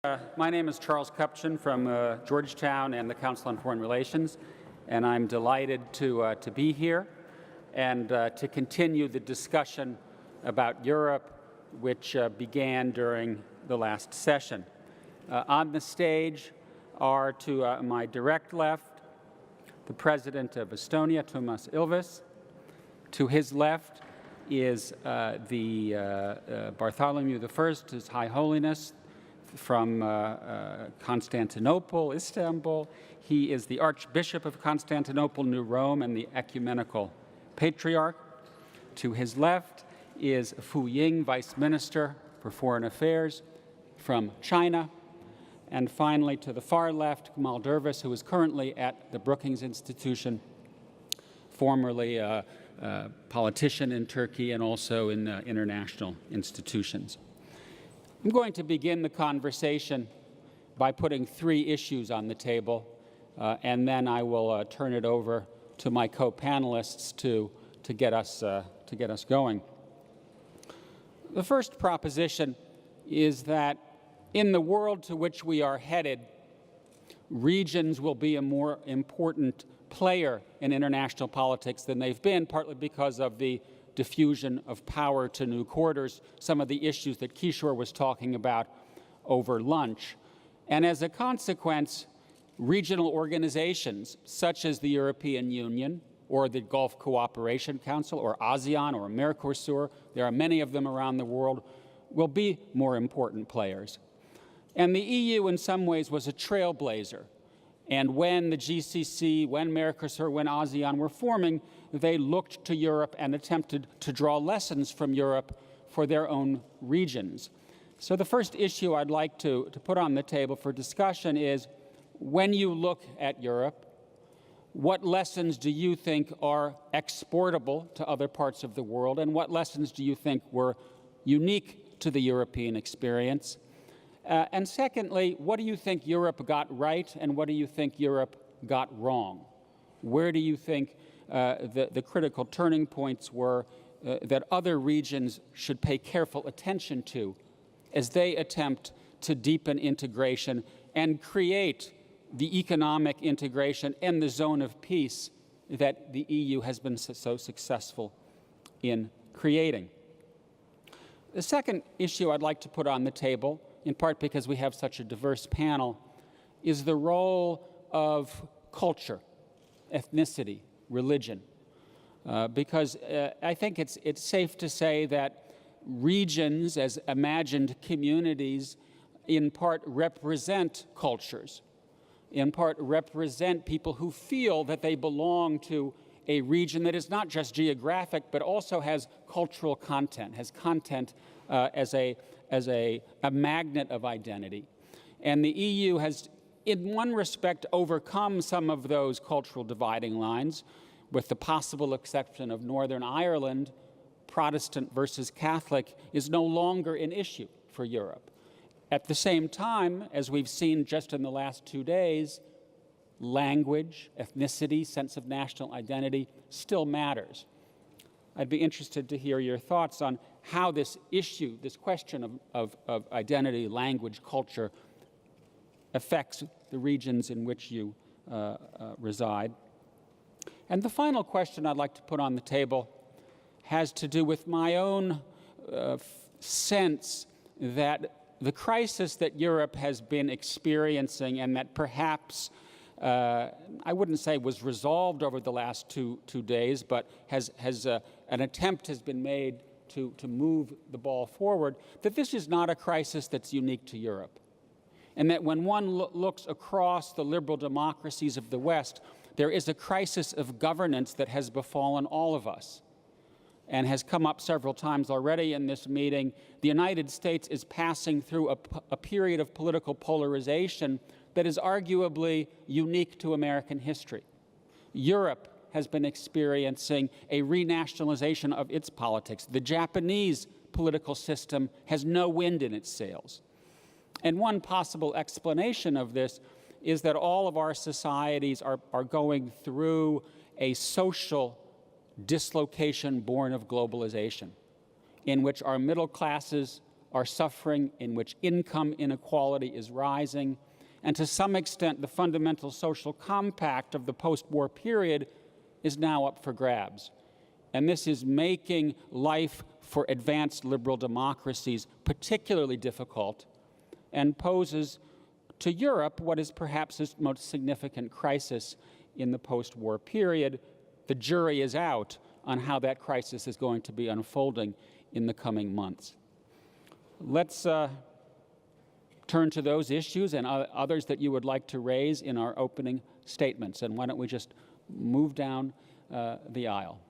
My name is Charles Kupchan from Georgetown and the Council on Foreign Relations, and I'm delighted to be here and to continue the discussion about Europe, which began during the last session. On the stage are, to my direct left, the President of Estonia, Toomas Ilves. To his left is Bartholomew I, His High Holiness, from Constantinople, Istanbul. He is the Archbishop of Constantinople, New Rome, and the Ecumenical Patriarch. To his left is Fu Ying, Vice Minister for Foreign Affairs from China. And finally, to the far left, Kemal Dervish, who is currently at the Brookings Institution, formerly a politician in Turkey and also in international institutions. I'm going to begin the conversation by putting three issues on the table, and then I will turn it over to my co-panelists to get us going. The first proposition is that in the world to which we are headed, regions will be a more important player in international politics than they've been, partly because of the diffusion of power to new quarters, some of the issues that Kishore was talking about over lunch. And as a consequence, regional organizations such as the European Union or the Gulf Cooperation Council or ASEAN or Mercosur, there are many of them around the world, will be more important players. And the EU in some ways was a trailblazer. And when the GCC, when Mercosur, when ASEAN were forming, they looked to Europe and attempted to draw lessons from Europe for their own regions. So the first issue I'd like to put on the table for discussion is, when you look at Europe, what lessons do you think are exportable to other parts of the world, and what lessons do you think were unique to the European experience? And secondly, what do you think Europe got right, and what do you think Europe got wrong? Where do you think the critical turning points were that other regions should pay careful attention to as they attempt to deepen integration and create the economic integration and the zone of peace that the EU has been so successful in creating? The second issue I'd like to put on the table, in part because we have such a diverse panel, is the role of culture, ethnicity, religion. Because I think it's safe to say that regions, as imagined communities, in part represent cultures, in part represent people who feel that they belong to a region that is not just geographic, but also has cultural content, has content as a magnet of identity. And the EU has, in one respect, overcome some of those cultural dividing lines. With the possible exception of Northern Ireland, Protestant versus Catholic is no longer an issue for Europe. At the same time, as we've seen just in the last 2 days, language, ethnicity, sense of national identity still matters. I'd be interested to hear your thoughts on how this issue, this question of identity, language, culture, affects the regions in which you reside. And the final question I'd like to put on the table has to do with my own sense that the crisis that Europe has been experiencing, and that perhaps I wouldn't say was resolved over the last two days, but an attempt has been made to move the ball forward, that this is not a crisis that's unique to Europe. And that when one looks across the liberal democracies of the West, there is a crisis of governance that has befallen all of us and has come up several times already in this meeting. The United States is passing through a period of political polarization that is arguably unique to American history. Europe has been experiencing a renationalization of its politics. The Japanese political system has no wind in its sails. And one possible explanation of this is that all of our societies are going through a social dislocation born of globalization, in which our middle classes are suffering, in which income inequality is rising, and to some extent the fundamental social compact of the post-war period is now up for grabs. And this is making life for advanced liberal democracies particularly difficult and poses to Europe what is perhaps its most significant crisis in the post-war period. The jury is out on how that crisis is going to be unfolding in the coming months. Let's turn to those issues and others that you would like to raise in our opening statements. And why don't we just move down the aisle.